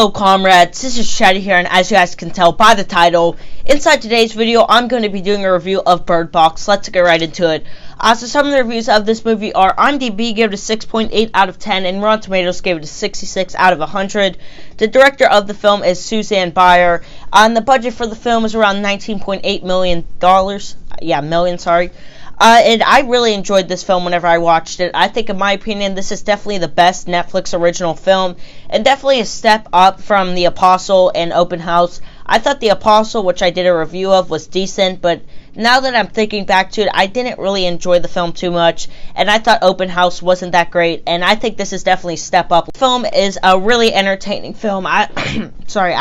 Hello comrades, this is Chatty here, and as you guys can tell by the title, inside today's video I'm going to be doing a review of Bird Box. Let's get right into it. So some of the reviews of this movie are: IMDb gave it a 6.8 out of 10, and Rotten Tomatoes gave it a 66 out of 100. The director of the film is Susanne Bier, and the budget for the film is around $19.8 million. And I really enjoyed this film whenever I watched it. I think, in my opinion, this is definitely the best Netflix original film, and definitely a step up from The Apostle and Open House. I thought The Apostle, which I did a review of, was decent, but now that I'm thinking back to it, I didn't really enjoy the film too much, and I thought Open House wasn't that great, and I think this is definitely a step up. The film is a really entertaining film. I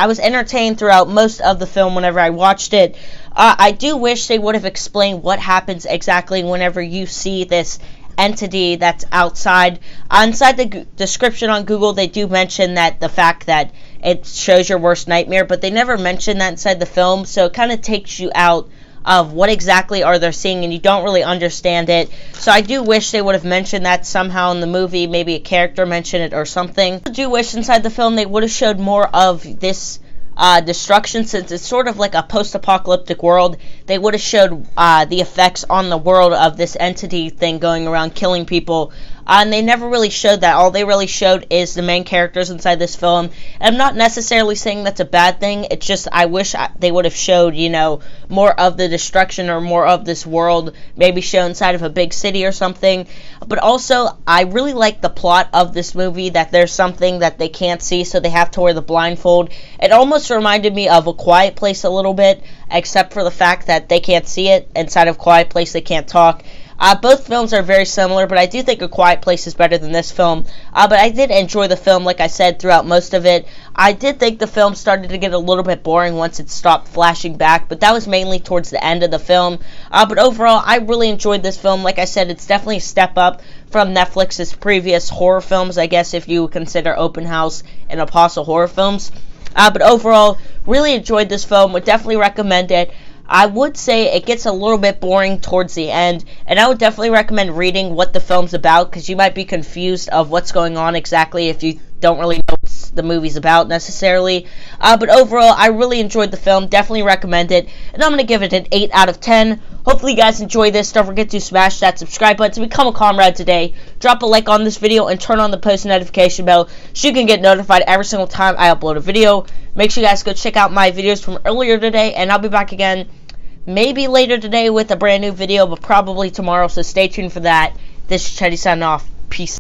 was entertained throughout most of the film whenever I watched it. I do wish they would have explained what happens exactly whenever you see this entity that's outside. Inside the description on Google, they do mention that the fact that it shows your worst nightmare, but they never mention that inside the film, so it kind of takes you out of what exactly are they seeing, and you don't really understand it. So I do wish they would have mentioned that somehow in the movie, maybe a character mentioned it or something. I do wish inside the film they would have showed more of this destruction, since it's sort of like a post-apocalyptic world. They would have showed the effects on the world of this entity thing going around killing people, and they never really showed that. All they really showed is the main characters inside this film, and I'm not necessarily saying that's a bad thing. It's just I wish they would have showed, more of the destruction or more of this world, maybe show inside of a big city or something. But also, I really like the plot of this movie, that there's something that they can't see, so they have to wear the blindfold. It almost reminded me of A Quiet Place a little bit, except for the fact that they can't see it. Inside of Quiet Place, they can't talk. Both films are very similar, but I do think A Quiet Place is better than this film. But I did enjoy the film, like I said, throughout most of it. I did think the film started to get a little bit boring once it stopped flashing back, but that was mainly towards the end of the film. But overall, I really enjoyed this film. Like I said, it's definitely a step up from Netflix's previous horror films, I guess, if you consider Open House and Apostle horror films. But overall, really enjoyed this film. Would definitely recommend it. I would say it gets a little bit boring towards the end, and I would definitely recommend reading what the film's about, because you might be confused of what's going on exactly if you don't really know what the movie's about necessarily. But overall, I really enjoyed the film. Definitely recommend it, and I'm going to give it an 8 out of 10. Hopefully you guys enjoy this. Don't forget to smash that subscribe button to become a comrade today. Drop a like on this video and turn on the post notification bell so you can get notified every single time I upload a video. Make sure you guys go check out my videos from earlier today, and I'll be back again maybe later today with a brand new video, but probably tomorrow, so stay tuned for that. This is Chetty signing off. Peace.